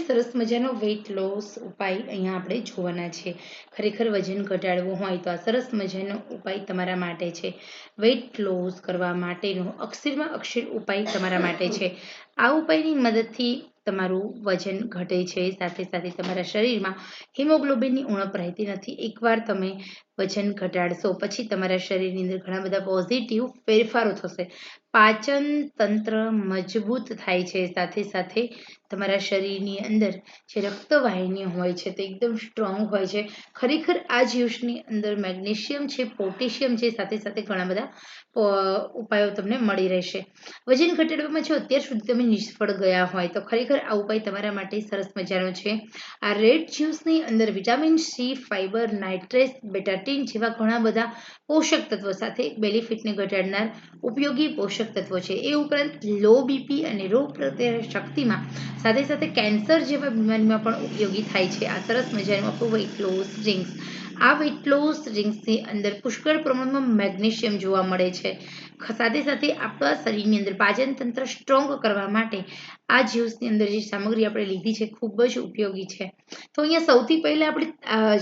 સરસ મજાનો weight loss ઉપાય અહીંયા આપણે જોવાના છે. ખરેખર વજન ઘટાડવું હોય તો આ સરસ મજાનો ઉપાય તમારા માટે છે. વેઇટ લોસ કરવા માટેનો અક્ષરમાં અક્ષર ઉપાય તમારા માટે છે. આ ઉપાયની મદદથી તમારું વજન ઘટે છે, સાથે સાથે તમારા શરીરમાં હિમોગ્લોબિનની ઉણપ રહેતી નથી. એકવાર તમે વજન ઘટાડશો પછી તમારા શરીરની અંદર ઘણા બધા પોઝિટિવ ફેરફારો થશે. પાચન તંત્ર મજબૂત થાય છે, સાથે સાથે તમારા શરીરની અંદર જે રક્તવાહિનીઓ હોય છે તે એકદમ સ્ટ્રોંગ હોય છે. ખરેખર આ જ્યુસની અંદર મેગ્નેશિયમ છે, પોટેશિયમ છે, સાથે સાથે ઘણા બધા ઉપાયો તમને મળી રહેશે. વજન ઘટાડવામાં જો અત્યાર સુધી તમે નિષ્ફળ ગયા હોય તો ખરેખર આ ઉપાય તમારા માટે સરસ મજાનો છે. આ રેડ જ્યુસની અંદર વિટામિન સી, ફાઇબર, નાઇટ્રેસ, બેટાટીન જેવા ઘણા બધા પોષક તત્વો સાથે બેનિફિટને ઘટાડનાર ઉપયોગી પોષક તત્વો છે. એ ઉપરાંત લો બીપી અને રોગ પ્રતિકારક શક્તિમાં, સાથે સાથે કેન્સર જેવા બીમારીમાં પણ ઉપયોગી થાય છે. આ સરસ મજાનું આપણું વેઇટ લોસ ડ્રિંક્સ. આ વેઇટ લોસ ડ્રિંક્સની અંદર પુષ્કળ પ્રમાણમાં મેગ્નેશિયમ જોવા મળે છે. સાથે સાથે આપણા શરીરની અંદર પાચન તંત્ર સ્ટ્રોંગ કરવા માટે આ જ્યુસની અંદર જે સામગ્રી આપણે લીધી છે ખૂબ જ ઉપયોગી છે. તો અહીંયા સૌથી પહેલા આપણે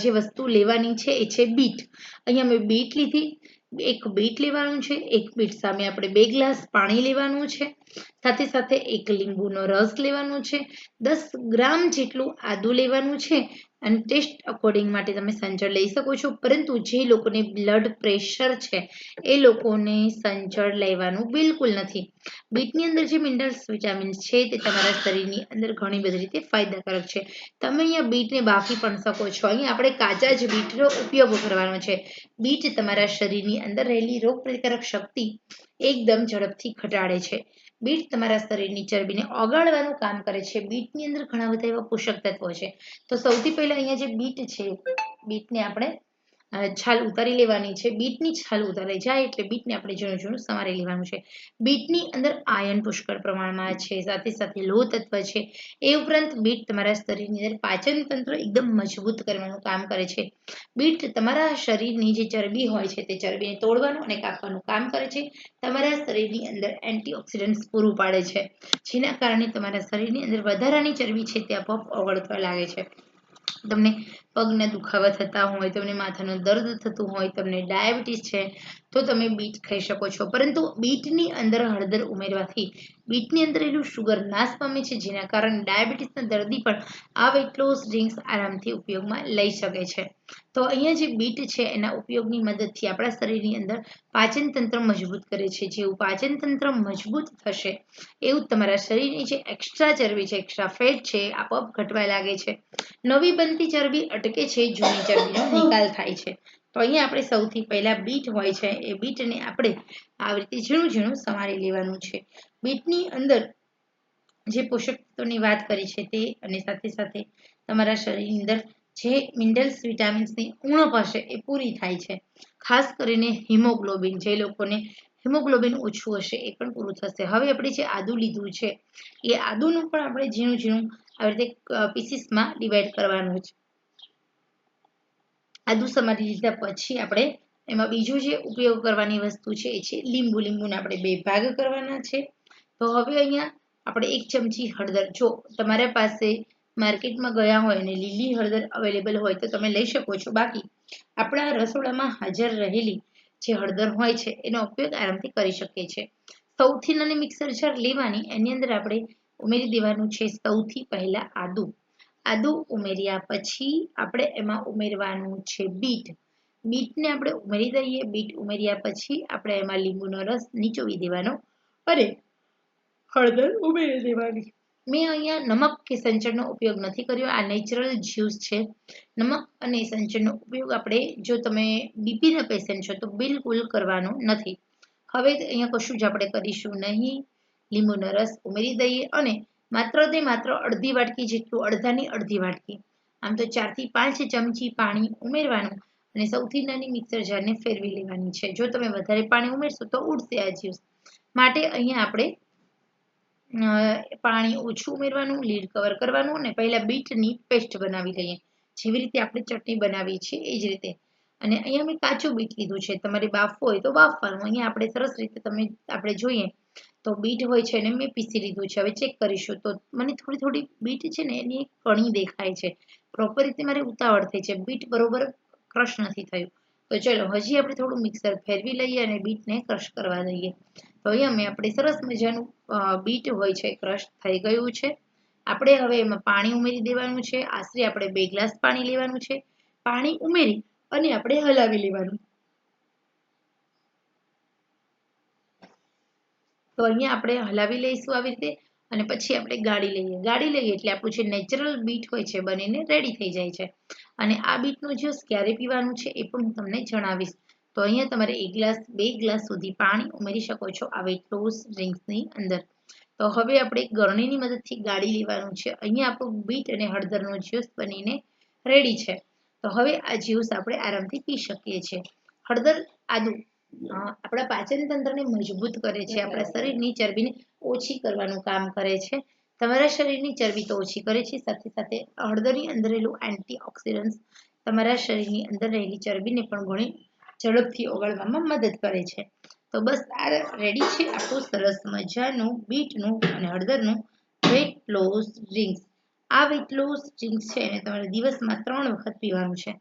જે વસ્તુ લેવાની છે એ છે બીટ. અહીંયા મેં બીટ લીધી. એક બીટ લેવાનું છે. એક બીટ સામે આપણે 2 ગ્લાસ પાણી લેવાનું છે. સાથે સાથે એક લીંબુનો રસ લેવાનો છે. 10 ગ્રામ જેટલું આદું લેવાનું છે અને ટેસ્ટ અકોર્ડિંગ માટે તમે સંચળ લઈ શકો છો. પરંતુ જે લોકોને બ્લડ પ્રેશર છે એ લોકોને સંચળ લેવાનું બિલકુલ નથી. બીટની અંદર જે મિનરલ્સ, વિટામિન્સ છે તે તમારા શરીરની અંદર ઘણી બધી રીતે ફાયદાકારક છે. તમે અહીંયા બીટને બાફી પણ શકો છો. અહીંયા આપણે કાચા જ બીટનો ઉપયોગ કરવાનો છે. બીટ તમારા શરીરની અંદર રહેલી રોગપ્રતિકારક શક્તિ એકદમ ઝડપથી ઘટાડે છે. બીટ તમારા શરીરની ચરબીને ઓગાળવાનું કામ કરે છે. બીટની અંદર ઘણા બધા એવા પોષક તત્વો છે. તો સૌથી પહેલા અહીંયા જે બીટ છે, બીટને આપણે છાલ ઉતારી લેવાની છે. બીટની છાલ ઉતારી જાય એટલે બીટને આપણે ઝીણું ઝીણું સમારી લેવાનું છે. બીટની અંદર આયર્ન પુષ્કળ પ્રમાણમાં છે, સાથે સાથે લોહ તત્વ છે. એ ઉપરાંત બીટ તમારા શરીરની અંદર પાચન તંત્ર એકદમ મજબૂત કરવાનું કામ કરે છે. બીટ તમારા શરીરની જે ચરબી હોય છે તે ચરબીને તોડવાનું અને કાપવાનું કામ કરે છે. તમારા શરીરની અંદર એન્ટીઓક્સિડન્ટ્સ પૂરું પાડે છે, જેના કારણે તમારા શરીરની અંદર વધારાની ચરબી છે તે આપોઆપ ઓગળવા લાગે છે. તમને પગના દુખાવા થતા હોય, તમને માથાનું દર્દ થતું હોય, તમને ડાયાબિટીસ છે તો તમે બીટ ખાઈ શકો છો. પરંતુ બીટની અંદર હળદર ઉમેરવાથી બીટની અંદર એનું શુગર નાશ પામે છે, જેના કારણે ડાયાબિટીસના દર્દી પણ આ વેઇટ લોસ ડ્રિંક્સ આરામથી ઉપયોગમાં લઈ શકે છે. તો અહીંયા જે બીટ છે એના ઉપયોગની મદદથી આપણા શરીરની અંદર પાચન તંત્ર મજબૂત કરે છે. જેવું પાચન તંત્ર મજબૂત થશે એવું તમારા શરીરની જે એક્સ્ટ્રા ચરબી છે, એક્સ્ટ્રા ફેટ છે, આપોઆપ ઘટવા લાગે છે. નવી બનતી ચરબી અટકે છે, જૂની ચરબીનો નિકાલ થાય છે. તો અહીંયા આપણે સૌથી પહેલા બીટ હોય છે એ બીટને આપણે આવી રીતે ઝીણું ઝીણું સમારી લેવાનું છે. બીટની અંદર જે પોષક તત્વોની વાત કરી છે તે, અને સાથે સાથે તમારા શરીરની અંદર જે મિનરલ્સ, વિટામિન્સની ઉણપ હશે એ પૂરી થાય છે. ખાસ કરીને હિમોગ્લોબિન, જે લોકોને હિમોગ્લોબિન ઓછું હશે એ પણ પૂરું થશે. હવે આપણે જે આદુ લીધું છે એ આદુનું પણ આપણે ઝીણું ઝીણું આવી રીતે પીસીસમાં ડિવાઈડ કરવાનું છે. આદુ સમારી લીધા પછી આપણે એમાં બીજું જે ઉપયોગ કરવાની વસ્તુ છે એ છે લીંબુ. લીંબુને આપણે 2 ભાગ કરવાના છે. તો હવે અહીંયા આપણે 1 ચમચી હળદર, જો તમારા પાસે માર્કેટમાં ગયા હોય અને લીલી હળદર અવેલેબલ હોય તો તમે લઈ શકો છો. બાકી આપણા રસોડામાં હાજર રહેલી જે હળદર હોય છે એનો ઉપયોગ આરામથી કરી શકીએ છીએ. સૌથી નાની મિક્સર જાર લેવાની, એની અંદર આપણે ઉમેરી દેવાનું છે સૌથી પહેલા આદુ. આદુ ઉમેર્યા પછી આપણે એમાં ઉમેરવાનું છે બીટ. બીટને આપણે ઉમેરી દઈએ. બીટ ઉમેર્યા પછી આપણે એમાં લીંબુનો રસ નીચોવી દેવાનો અને હળદર ઉમેરી દેવાની. મેં અહીંયા નમક કે સંચળનો ઉપયોગ નથી કર્યો. આ નેચરલ જ્યુસ છે. નમક અને સંચળનો ઉપયોગ આપણે, જો તમે બીપીના પેશન્ટ છો તો બિલકુલ કરવાનો નથી. હવે અહીંયા કશું જ આપણે કરીશું નહીં. લીંબુનો રસ ઉમેરી દઈએ અને માત્ર ને માત્ર અડધી વાટકી જેટલું, અડધાની અડધી વાટકી, આમ તો 4 થી 5 ચમચી પાણી ઉમેરવાનું અને સૌથી નાની મિક્સર જારને ફેરવી લેવાની છે. જો તમે વધારે પાણી ઉમેરશો તો ઉડશે આ જ્યુસ. માટે અહીંયા આપણે પાણી ઓછું ઉમેરવાનું, લીડ કવર કરવાનું અને પહેલા બીટની પેસ્ટ બનાવી લઈએ. જેવી રીતે આપણે ચટણી બનાવી છે એ જ રીતે. અને અહીંયા મેં કાચું બીટ લીધું છે. તમારે બાફવું હોય તો બાફવાનું. અહીંયા આપણે સરસ રીતે આપણે જોઈએ તો બીટ હોય છે એને મેં પીસી લીધું છે. હવે ચેક કરીશું તો મને થોડી થોડી બીટ છે ને એની કણી દેખાય છે. પ્રોપર રીતે મારે ઉતાવળ થઈ છે. બીટ બરોબર ક્રશ નથી થયું. તો ચલો હજી આપણે થોડું મિક્સર ફેરવી લઈએ અને બીટને ક્રશ કરવા દઈએ. તો અહીંયા મેં આપણે સરસ મજાનું બીટ હોય છે ક્રશ થઈ ગયું છે. આપણે હવે એમાં પાણી ઉમેરી દેવાનું છે. આશરે આપણે 2 ગ્લાસ પાણી લેવાનું છે. પાણી ઉમેરી અને આપણે હલાવી લેવાનું. તો અહીંયા આપણે હલાવી લઈશું આવી રીતે અને પછી આપણે ગાળી લઈએ. ગાળી લઈએ એટલે આપણું જે નેચરલ બીટ હોય છે બનીને રેડી થઈ જાય છે. અને આ બીટનું જ્યુસ ક્યારે પીવાનું છે એ પણ હું તમને જણાવીશ. તો અહીંયા તમારે 1 ગ્લાસ 2 ગ્લાસ સુધી પાણી ઉમેરી શકો છો આ વેઇટ લોસ ડ્રિંક્સની અંદર. તો હવે આપણે ગરણીની મદદથી ગાળી લેવાનું છે. અહીંયા આપણું બીટ અને હળદરનો જ્યુસ બનીને રેડી છે. તો હવે આ જ્યુસ આપણે આરામથી પી શકીએ છીએ. હળદર આદુ આપણા પાચન તંત્રને મજબૂત કરે છે. આપણા શરીરની ચરબીને ઓછી કરવાનું કામ કરે છે. તમારા શરીરની ચરબી તો ઓછી કરે છે, સાથે સાથે હળદરની અંદર રહેલું એન્ટીઓક્સિડન્ટ તમારા શરીરની અંદર રહેલી ચરબીને પણ ઘણી ઝડપથી ઓગાળવામાં મદદ કરે છે. તો બસ આ રેડી છે આપણું સરસ મજાનું બીટનું અને હળદરનું વેટ લોસ ડ્રિંક્સ. આ વેટ લોસ ડ્રિંક્સ છે એને તમારે દિવસમાં 3 વખત પીવાનું છે.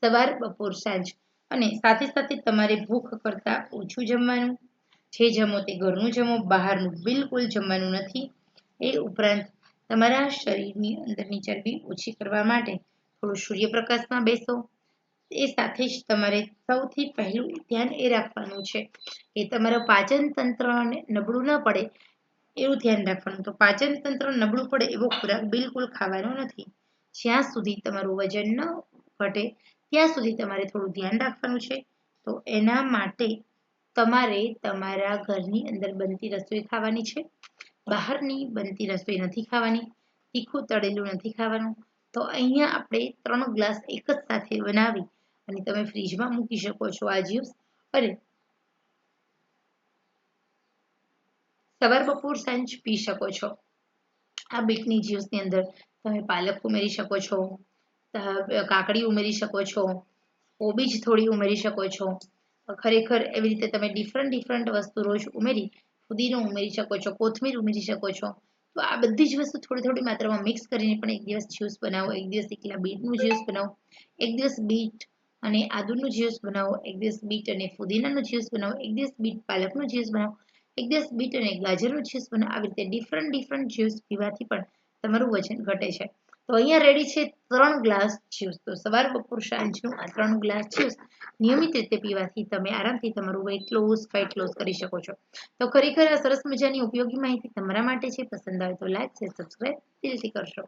સવાર, બપોર, સાંજ. અને સાથે સાથે તમારે ભૂખ કરતાં ઓછું જમવાનું. જે જમો તે ઘરનું જમો, બહારનું બિલકુલ જમવાનું નથી. એ ઉપરાંત તમારા શરીરની અંદરની ચરબી ઓછી કરવા માટે થોડું સૂર્યપ્રકાશમાં બેસો. એ સાથે જ તમારે સૌથી પહેલું ધ્યાન એ રાખવાનું છે કે તમારા પાચન તંત્રને નબળું ન પડે એવું ધ્યાન રાખવાનું. તો પાચન તંત્ર નબળું પડે એવો ખોરાક બિલકુલ ખાવાનો નથી. જ્યાં સુધી તમારું વજન ન ઘટે ત્યાં સુધી તમારે થોડું ધ્યાન રાખવાનું છે. તો એના માટે તમારે તમારા ઘરની અંદર બનતી રસોઈ ખાવાની છે. બહારની બનતી રસોઈ નથી ખાવાની. તીખું તળેલું નથી ખાવાનું. તો અહીંયા આપણે 3 ગ્લાસ એક જ સાથે બનાવી અને તમે ફ્રીજમાં મૂકી શકો છો આ જ્યુસ. અને સવાર, બપોર, સાંજ પી શકો છો. આ બીટની જ્યુસની અંદર તમે પાલક ઉમેરી શકો છો, કાકડી ઉમેરી શકો છો, કોબીજ થોડી ઉમેરી શકો છો. ખરેખર એવી રીતે તમે ડિફરન્ટ વસ્તુ રોજ ઉમેરી ફુદીનો ઉમેરી શકો છો, કોથમીર ઉમેરી શકો છો. તો આ બધી જ વસ્તુ થોડી થોડી માત્રામાં મિક્સ કરીને પણ એક દિવસ જ્યુસ બનાવો, એક દિવસ એકલા બીટનું જ્યુસ બનાવો, એક દિવસ બીટ અને આદુનું જ્યુસ બનાવો, એક દિવસ બીટ અને ફુદીનાનું જ્યુસ બનાવો, એક દિવસ બીટ પાલકનું જ્યુસ બનાવો, એક દિવસ બીટ અને ગાજરનું જ્યુસ બનાવો. આવી રીતે ડિફરન્ટ જ્યુસ પીવાથી પણ તમારું વજન ઘટે છે. તો અહીંયા રેડી છે 3 ગ્લાસ જ્યુસ. તો સવાર, બપોર, સાંજનું આ 3 ગ્લાસ જ્યુસ નિયમિત રીતે પીવાથી તમે આરામથી તમારું વેઇટ લોસ, ફેટ લોસ કરી શકો છો. તો ખરેખર આ સરસ મજાની ઉપયોગી માહિતી તમારા માટે છે. પસંદ આવે તો લાઈક, શેર, સબસ્ક્રાઇબ દિલથી કરશો.